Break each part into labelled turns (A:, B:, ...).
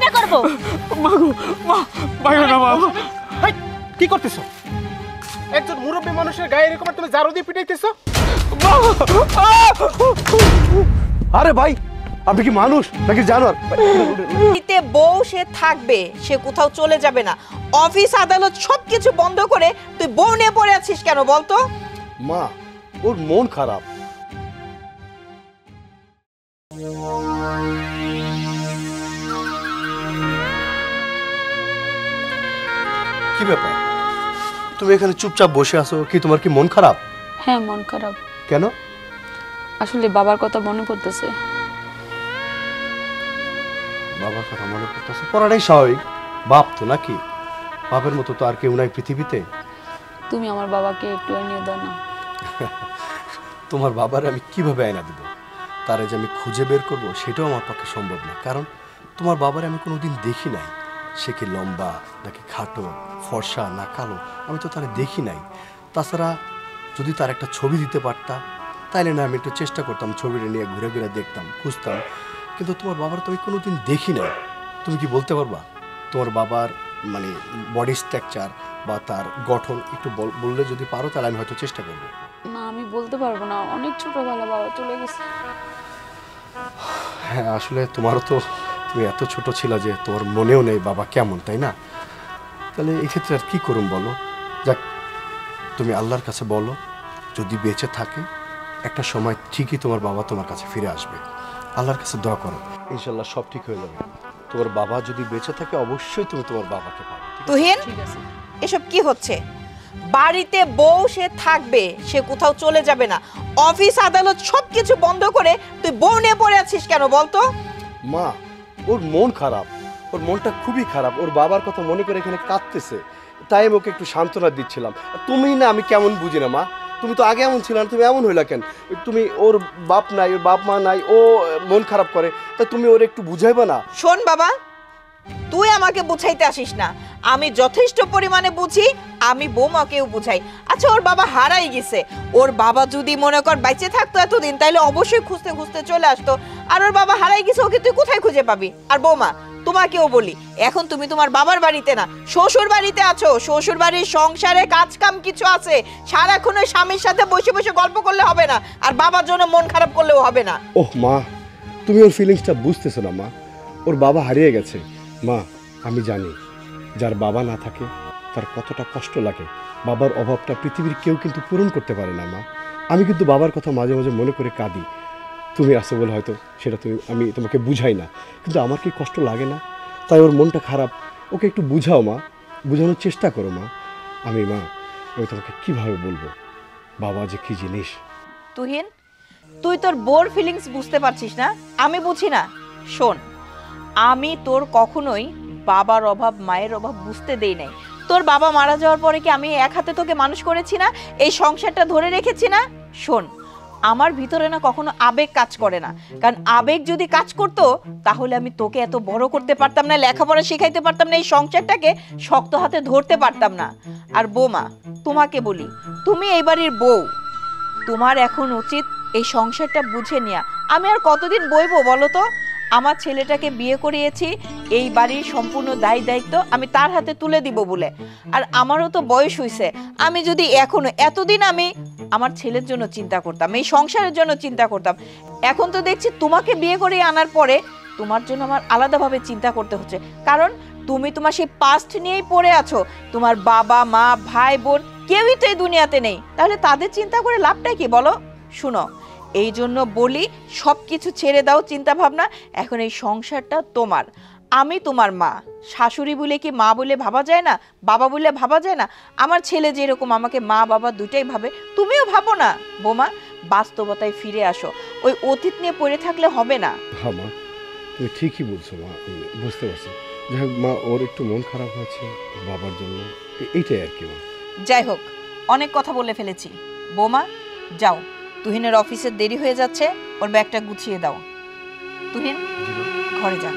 A: না করব।
B: মাগো মা মাইরো না মা।
C: হাই, কি করতেছো? একজন মুরব্বী মানুষের গায়ে এরকম তুমি ঝাড়ু দিয়ে পিটাইতেছো?
D: আরে ভাই, আপনি কি মানুষ নাকি জানোয়ার?
E: বাড়িতে বউ সে থাকবে, সে কোথাও চলে যাবে না। অফিস আদালত সবকিছু বন্ধ করে তুই বউ নিয়ে পড়ে আছিস কেন বলতো?
D: মা, ওর মন খারাপ। কি ব্যাপার, তুমি এখানে চুপচাপ বসে আছো? কি তোমার কি মন খারাপ?
A: হ্যাঁ, মন খারাপ।
D: কেন?
A: আসলে বাবার কথা মনে পড়তেছে।
D: বাবার কথা মনে পড়তেছে? পড়াটাই স্বাভাবিক, বাপ তো নাকি? বাপের মতো তো আর কেউ নাই পৃথিবীতে।
A: তুমি আমার বাবাকে একটু এনে দাও না।
D: তোমার বাবার আমি কিভাবে আয়না দেব? তারে যে আমি খুঁজে বের করব সেটাও আমার পক্ষে সম্ভব না, কারণ তোমার বাবার আমি কোনোদিন দেখি নাই। সে কি লম্বা নাকি খাটো, ফর্সা না কালো, আমি তো তারে দেখি নাই। তাছাড়া যদি তার একটা ছবি দিতে পারতা তাইলে না আমি একটু চেষ্টা করতাম, ছবিটা নিয়ে ঘুরে ঘুরে দেখতাম, খুঁজতাম। কিন্তু তোমার বাবার তো আমি কোনোদিন দেখি নাই। তুমি কি বলতে পারবা তোমার বাবার মানে বডি স্ট্রাকচার বা তার গঠন একটু বললে যদি পারো তাহলে আমি হয়তো চেষ্টা করবো।
A: না, আমি বলতে পারবো না, অনেক ছোটবেলা বাবা চলে গেছে।
D: হ্যাঁ, আসলে তোমারও তো, তুমি এত ছোট ছিলা যে তোমার মনেও নেই বাবা কেমন, তাই না? তাহলে এক্ষেত্রে আর কি করুম বলো? যাক, তুমি আল্লাহর কাছে বলো যদি বেঁচে থাকে একটা সময় ঠিকই তোমার বাবা তোমার কাছে ফিরে আসবে। আল্লাহর কাছে দোয়া করো, ইনশাল্লাহ সব ঠিক হয়ে যাবে। তোমার বাবা যদি বেঁচে থাকে অবশ্যই তুমি তোমার বাবাকে পাবে।
E: তুহিন,
A: ঠিক আছে।
E: এসব কি হচ্ছে? বাড়িতে বউ সে থাকবে, সে কোথাও চলে যাবে না। অফিস আদালত সবকিছু বন্ধ করে তুই বউ নিয়ে পড়ে আছিস কেন বলতো?
D: মা, ওর মন খারাপ, ওর মনটা খুবই খারাপ। ওর বাবার কথা মনে করে এখানে কাঁদতেছে, তাই আমি ওকে একটু সান্ত্বনা দিচ্ছিলাম। তুমি না আমি কেমন বুঝি না মা, তুমি তো আগে এমন ছিল না, তুমি এমন হইলা কেন? তুমি ওর বাপ নাই, ওর বাপ মা নাই, ও মন খারাপ করে, তা তুমি ওর একটু বুঝাইবা না?
E: শোন বাবা, তুই আমাকে বুঝাইতে আসিস না। আমি যথেষ্ট পরিমাণে বুঝি, আমি বৌমাকেও বুঝাই। আচ্ছা, ওর বাবা হারাই গেছে। ওর বাবা যদি মনে কর বাইচে থাকতো এতদিন, তাইলে অবশ্যই খুঁজতে খুঁজতে চলে আসতো। আর ওর বাবা হারাই গেছে, ওকে তুই কোথায় খুঁজে পাবি? আর বৌমা, তোমাকেও বলি, এখন তুমি তোমার বাবার বাড়িতে না, শ্বশুর বাড়িতে আছো। শ্বশুর বাড়ির সংসারে কাজ কাম কিছু আছে, সারাক্ষণ ওই স্বামীর সাথে বসে বসে গল্প করলে হবে না, আর বাবার জন্য মন খারাপ করলেও হবে না।
D: ওহ মা, তুমি ওর ফিলিংসটা বুঝতেছো না মা। ওর বাবা হারিয়ে গেছে মা, আমি জানি যার বাবা না থাকে তার কতটা কষ্ট লাগে। বাবার অভাবটা পৃথিবীর কেউ কিন্তু পূরণ করতে পারে না মা। আমি কিন্তু বাবার কথা মাঝে মাঝে মনে করে কাঁদি। তুমি আসো বলে হয়তো সেটা আমি তোমাকে বুঝাই না, কিন্তু আমার কি কষ্ট লাগে না? তাই ওর মনটা খারাপ, ওকে একটু বুঝাও মা, বোঝানোর চেষ্টা করো মা। আমি তোমাকে কিভাবে বলবো বাবা যে কি জিনিস।
E: তুহিন, তুই তোর বোর ফিলিংস বুঝতে পারছিস না, আমি বুঝি না। শোন, আমি তোর কখনোই বাবার অভাব মায়ের অভাব বুঝতে দেই নাই। তোর বাবা মারা যাওয়ার পরে কি আমি এক হাতে তোকে মানুষ করেছি না, এই সংসারটা ধরে রেখেছি না? শোন, আমার ভিতরে না কখনো আবেগ কাজ করে না, কারণ আবেগ যদি কাজ করতো তাহলে আমি তোকে এত বড় করতে পারতাম না, লেখাপড়া শিখাইতে পারতাম না, এই সংসারটাকে শক্ত হাতে ধরতে পারতাম না। আর বৌমা, তোমাকে বলি, তুমি এই বাড়ির বউ, তোমার এখন উচিত এই সংসারটা বুঝে নেওয়া। আমি আর কতদিন বইবো বলো তো? আমার ছেলেটাকে বিয়ে করিয়েছি, এই বাড়ির সম্পূর্ণ দায়িত্ব আমি তার হাতে তুলে দিব বলে। আর আমারও তো বয়স হয়েছে, আমি যদি এখনো এতদিন আমি আমার ছেলের জন্য চিন্তা করতাম, এই সংসারের জন্য চিন্তা করতাম, এখন তো দেখছি তোমাকে বিয়ে করে আনার পরে তোমার জন্য আমার আলাদাভাবে চিন্তা করতে হচ্ছে। কারণ তুমি তোমার সেই পাস্ট নিয়েই পড়ে আছো। তোমার বাবা মা ভাই বোন কেউই তো এই দুনিয়াতে নেই, তাহলে তাদের চিন্তা করে লাভটা কি বলো? শুনো, এই জন্য বলি সবকিছু ছেড়ে দাও চিন্তা ভাবনা, এখন এই সংসারটা তোমার। আমি তোমার মা, শাশুড়ি বলে কি মা বলে ভাবা যায় না, বাবা বলে ভাবা যায় না? আমার ছেলে যেরকম আমাকে মা বাবা দুটাই ভাবে, তুমিও ভাবো না? বোমা, বাস্তবতায় ফিরে আসো, ওই অতীত নিয়ে পড়ে থাকলে হবে না।
D: হ্যাঁ মা, তুমি ঠিকই বলছো মা, বুঝতে পারছি। যাই হোক মা, ওর একটু মন খারাপ হয়েছে বাবার জন্য, এইটাই আর কি মা।
E: যাই হোক, অনেক কথা বলে ফেলেছি। বোমা, যাও, তুহিনের অফিসের দেরি হয়ে যাচ্ছে, ওর ব্যাগটা গুছিয়ে দাও। তুহিন, ঘরে যা।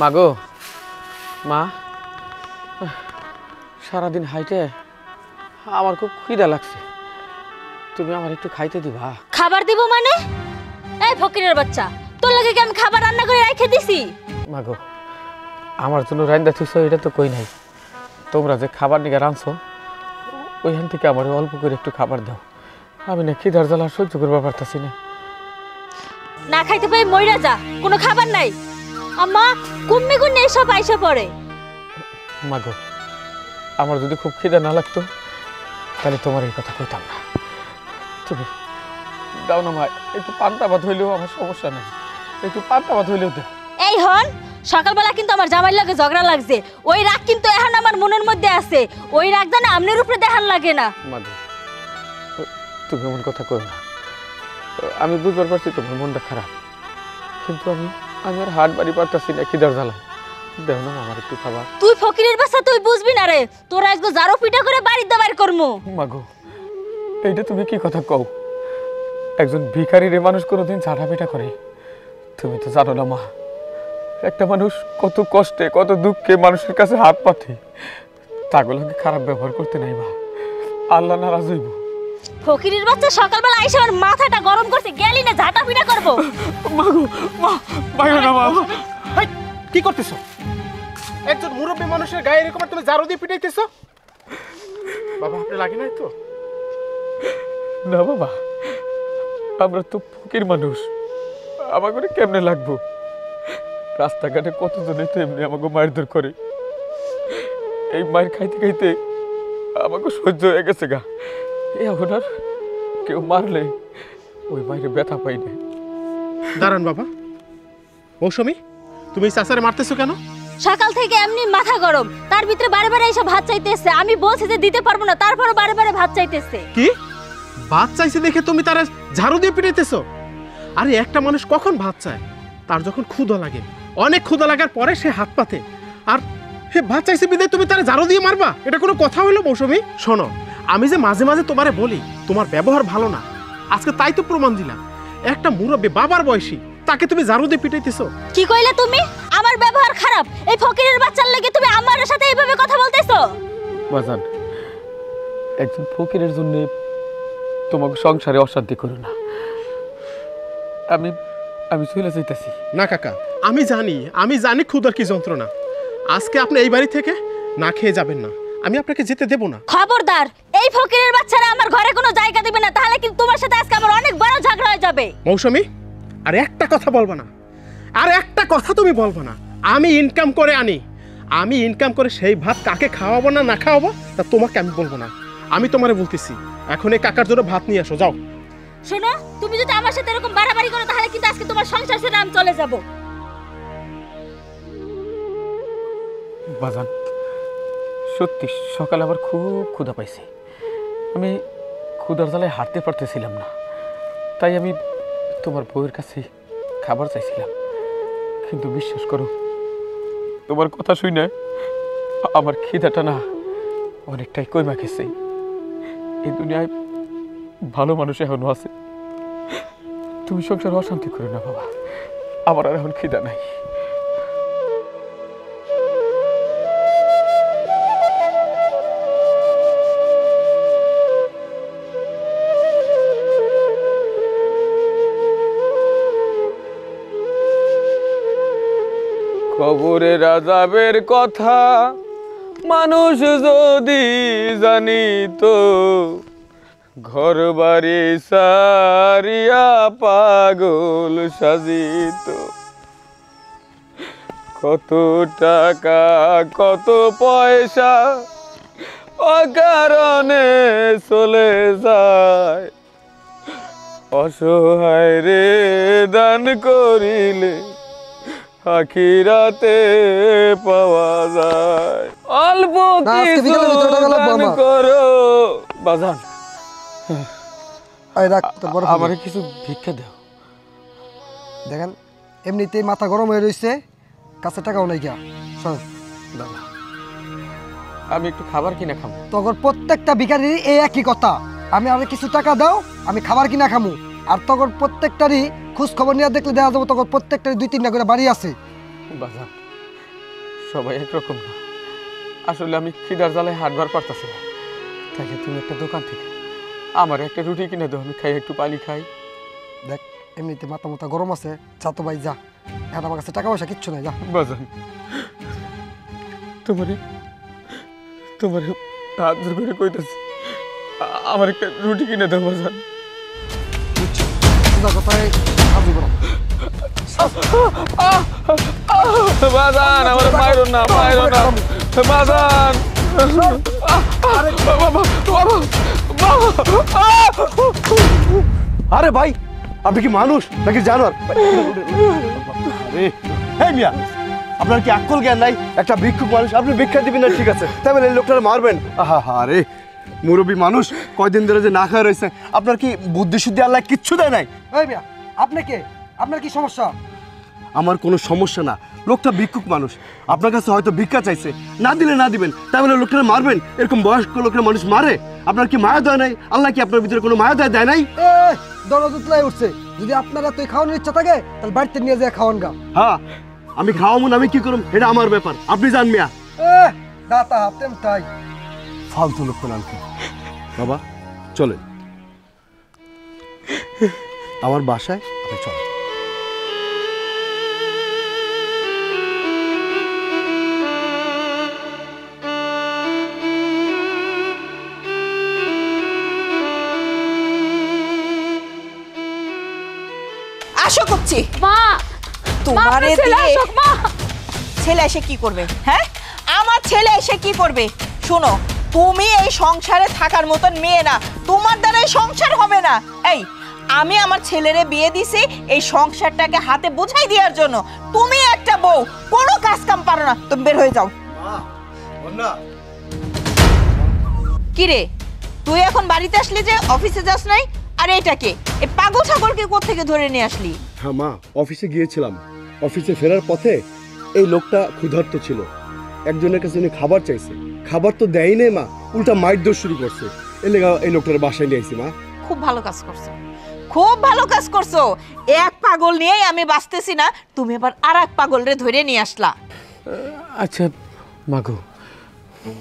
B: মাগো মা, সারাদিন হাইটে আমার খুব খিদা লাগছে, তুমি আমার একটু খাইতে দিবা?
F: খাবার দিব মানে? এই ফকিরের বাচ্চা, তোর লাগে কি আমি খাবার রান্না করে রেখে দিছি?
B: মাগো, আমার জন্য রান্না থুইছো এটা তো কই নাই। তোমরা যে খাবার নিয়ে রাঁধছো ওইখান থেকে আমার অল্প করে একটু খাবার দাও। আমি না খিদার জ্বালা সহ্য করতে পারতাছি না।
F: না খাইতে পাই মইরা যা, কোনো খাবার নাই। আম্মা কুম্মি গুন্নি এসব আইসা পড়ে।
B: মাগো, আমার যদি খুব খিদা না লাগতো তাহলে তোমার এই কথা কইতাম না। তুমি দাও না মা, একটু পান্তা ভাত হইলেও আমার সমস্যা নেই, একটু পান্তা ভাত হইলেও দাও।
F: এই হন, সকালবেলা কিন্তু আমার জামাইর লাগে ঝগড়া লাগছে, ওই রাগ কিন্তু এখন আমার মনের মধ্যে আছে। ওই রাগ জানে আমনের উপরে দেখান লাগে না।
B: মাগো, তুমি এমন কথা কই না। আমি বুঝবার পারছি তোমার মনটা খারাপ, কিন্তু আমি আর হাট বাড়ি পারতাছি না খিদার জ্বালায়। দেও না আমার একটু খাবার।
F: তুই ফকিরের বাচ্চা, তুই বুঝবি না রে, তোরা একদম জারো পিঠা করে বাড়ির দাবার করমু।
B: মাগো, এইটা তুমি কি কথা কও? একজন ভিখারি রে মানুষ কোনোদিন ঝাড়া পেটা করে? তুমি তো জানো না মা, একটা মানুষ কত কষ্টে কত দুঃখে মানুষের কাছে হাত পাতে, তাগুলোকে খারাপ ব্যবহার করতে নাই মা, আল্লাহ নারাজ হইব।
F: ফকিরের বাচ্চা সকালবেলা আইসা আমার মাথাটা গরম করছে, গেলি না ঝাঁটা পিঠা করবো।
B: মাগো, মা বাইরে না মা।
C: হাই, কি করতেছো? একজন মুরব্বী মানুষের গায়ে এরকম তুমি ঝাড়ু দিয়ে পিটাইতেছো? বাবা আপনি লাগে নাই তো?
B: না বাবা, আমরা তো ফকির মানুষ, আমাকে কেমনে লাগবো? রাস্তাঘাটে কতজনই তো এমনি আমাকে মারধর করে, এই মায়ের খাইতে খাইতে আমাকে সহ্য হয়ে গেছে গা। এখন আর কেউ মারলে ওই মায়ের ব্যথা পাই না।
C: দাঁড়ান বাবা। মৌসুমী, তুমি চাচারে মারতেছো কেন?
F: সকাল থেকে এমনি মাথা গরম, তার ভিতরে বারে বারে এসে ভাত চাইতেছে। আমি বলছি যে দিতে পারবো না, তারপরে বারে বারে ভাত চাইতেছে।
C: কি ভাত চাইছে দেখে তুমি তার ঝাড়ু দিয়ে পিটাইতেছো? আরে একটা মানুষ কখন ভাত চায়? তার যখন ক্ষুধা লাগে, অনেক ক্ষুধা লাগার পরে সে হাত পাতে, আর সে ভাত চাইছে বিদায় তুমি তার ঝাড়ু দিয়ে মারবা? এটা কোনো কথা হলো মৌসুমী? শোনো, আমি যে মাঝে মাঝে তোমারে বলি তোমার ব্যবহার ভালো না, আজকে তাই তো প্রমাণ দিলাম। একটা মুরব্বী বাবার বয়সী, তাকে তুমি ঝাড়ু দিয়ে পিটাইতেছো।
F: কি কইলে তুমি? আমার ব্যবহার খারাপ? এই ফকিরের বাচ্চার লাগি তুমি আমার সাথে এইভাবে কথা বলতেছো?
B: বাজান, একজন ফকিরের জন্য তোমাকে সংসারে অশান্তি করো না। আমি চলে যাইতেছি।
C: না কাকা, আমি জানি ক্ষুধার কি যন্ত্রণা। আজকে আপনি এই বাড়ি থেকে না খেয়ে যাবেন না, আমি আপনাকে যেতে দেব না।
F: খবরদার, এই ফকিরের বাচ্চারা আমার ঘরে কোনো জায়গা দিবে না, তাহলে কিন্তু তোমার সাথে আজকে আমার অনেক বড় ঝগড়া হয়ে যাবে।
C: মৌসুমী, আর একটা কথা বলবা না, আর একটা কথা তুমি বলবা না। আমি ইনকাম করে আনি, আমি ইনকাম করে সেই ভাত কাকে খাওয়াবো না না খাওয়াবো তা তোমাকে আমি বলবো না। আমি তোমারে বলতেছি, এখন এই কাকার জন্য ভাত নিয়ে আসো, যাও।
F: শোনো, তুমি যদি আমার সাথে এরকম বাড়াবাড়ি করো তাহলে কিন্তু আজকে তোমার সংসার ছেড়ে আমি চলে যাব।
B: বাজান, সত্যি সকালে আবার খুব ক্ষুধা পাইছে। আমি ক্ষুধার জ্বালায় হাঁটতে পারতেছিলাম না, তাই আমি তোমার বউয়ের কাছে খাবার চাইছিলাম। কিন্তু বিশ্বাস করো, তোমার কথা শুনে আমার খিদাটা না অনেকটাই কইমা গেছে। এই দুনিয়ায় ভালো মানুষ এখনো আছে। তুমি সংসার অশান্তি করো না বাবা, আমার আর এখন খিদা নাই। কবরে রাজাবের কথা মানুষ যদি জানিত, ঘর বাড়ি সারিয়া পাগল সাজিত। কত টাকা কত পয়সা অকারণে চলে যায়, অসহায় রে দান করিলে আখিরাতে পাওয়া যায়। অল্প কিছু দান করো বাজান, আমার কিছু ভিক্ষা দাও।
G: দেখেন এমনিতেই মাথা গরম হয়ে রয়েছে, কাছে টাকাও নাই গিয়া। শোন
B: দাদা, আমি একটু খাবার কিনে খাবো।
G: তখন প্রত্যেকটা ভিখারির এই একই কথা, আমি আরো কিছু টাকা দাও, আমি খাবার কিনা খামু। আর তখন প্রত্যেকটারই খোঁজ খবর নিয়ে দেখলে দেখা যাবো তখন প্রত্যেকটারই 2-3টা করে বাড়ি আছে।
B: বাজান, সবাই একরকম না। আসলে আমি খিদার জ্বালায় হাঁটবার পারতাছি না। তাইলে তুমি একটা দোকান থেকে আমার একটা রুটি কিনে দাও, আমি খাই, একটু পানি খাই।
G: দেখ এমনিতে মাথা মাথা গরম আছে, যা তো ভাই যা, এখন আমার কাছে টাকা পয়সা কিচ্ছু নাই, যা।
B: বাজান তোমারে তোমারে হাত জোর করে কইতাছি, আমার একটা রুটি কিনে দাও বাজান।
G: সোজা কথায় কাজই করো।
B: বাজান আমার মাইরো না, মাইরো না বাজান।
D: আরে ভাই, আপনি কি মানুষ নাকি জানোয়ার? আরে এই মিয়া, আপনার কি আকল জ্ঞান নাই? একটা ভিক্ষুক মানুষ, আপনি ভিক্ষা দিবেন না ঠিক আছে, তাই বলে এই লোকটার মারবেন? আহা আরে মুরব্বী মানুষ, কয়দিন ধরে যে না খাওয়া রয়েছে, আপনার কি বুদ্ধি শুদ্ধি আল্লাহ কিচ্ছু দেয় নাই?
G: এই মিয়া, আপনি কে? আপনার কি সমস্যা?
D: আমার কোনো সমস্যা না, লোকটা ভিক্ষুক মানুষ, আপনার কাছে হয়তো ভিক্ষা চাইছে, না দিলে না দিবেন, তাই বলে লোকটা মারবেন? এরকম বয়স্ক লোকের মানুষ মারে? আপনার কি মায়া দেয় নাই? আল্লাহ কি আপনার ভিতরে কোনো মায়া দেয় নাই?
G: দরদ উতলাই উঠছে। যদি আপনারা তুই খাওয়ানোর ইচ্ছা থাকে তাহলে বাড়িতে নিয়ে যায় খাওয়ান গা।
D: হ্যাঁ, আমি খাওয়াবো না, আমি কি করুম এটা আমার ব্যাপার, আপনি জান মিয়া।
G: দাতা হাতেম তাই
D: ফালতু লক্ষণ আনকে। বাবা চলেন আমার বাসায়, আপনি চলেন।
E: আশা করছি
A: মা
E: তোমারে
A: আপনার ছেলে
E: দিয়ে
A: আসুক, মা।
E: ছেলে এসে কি করবে? হ্যাঁ, আমার ছেলে এসে কি করবে? শোনো, তুমি এই সংসারে থাকার মতন মেয়ে না, তোমার দ্বারা এই সংসার হবে না। এই আমি আমার ছেলেরে বিয়ে দিছি এই সংসারটাকে হাতে বোঝাই দেওয়ার জন্য। তুমি একটা বউ, কোনো কাজ কাম পারো না, তুমি বের হয়ে যাও। কি রে, তুই এখন বাড়িতে আসলি যে, অফিসে যাস নাই? আর এটাকে এই পাগল ছাগলকে কোত্থেকে ধরে নিয়ে আসলি?
D: হ্যাঁ মা, অফিসে গিয়েছিলাম, অফিসে ফেরার পথে এই লোকটা ক্ষুধার্ত ছিল, একজনের কাছে উনি খাবার চাইছে, খাবার তো দেয়ই নেই মা, উল্টা মারধর শুরু করছে। এই লেগা এই লোকটার বাসায় নিয়ে আইছি মা।
E: খুব ভালো কাজ করছো, খুব ভালো কাজ করছো। এক পাগল নিয়েই আমি বাঁচতেছি না, তুমি আবার আর এক পাগল রে ধরে নিয়ে আসলা।
B: আচ্ছা মাগো,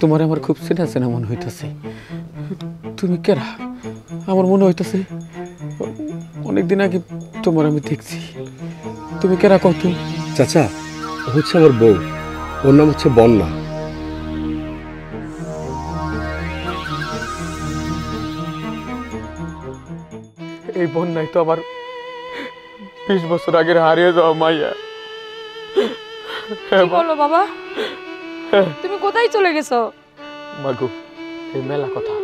B: তোমার আমার খুব চেনা চেনা মনে হইতেছে। তুমি কেরা? আমার মনে হইতেছে অনেকদিন আগে তোমার আমি দেখছি। তুমি কেরা কত?
D: চাচা, ও হচ্ছে আমার বউ, ওর নাম হচ্ছে বন্যা।
B: এই বন্যায় তো আমার 20 বছর আগের হারিয়ে যাওয়া মাইয়া।
A: কি বলো বাবা, তুমি কোথায় চলে গেছো?
B: মাগো, এই মেলা কথা,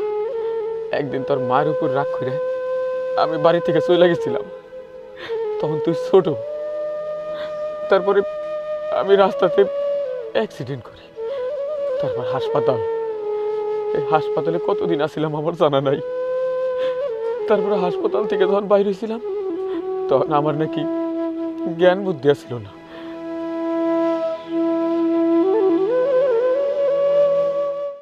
B: একদিন তোর মায়ের উপর রাগ করে আমি বাড়ি থেকে চলে গেছিলাম, তখন তুই ছোট। তারপরে আমি রাস্তাতে অ্যাক্সিডেন্ট করি, তারপর হাসপাতাল। এই হাসপাতালে কতদিন আসছিলাম আমার জানা নাই। তারপরে হাসপাতাল থেকে যখন বাইরে হয়েছিলাম, তখন আমার নাকি জ্ঞান বুদ্ধি আসছিল না।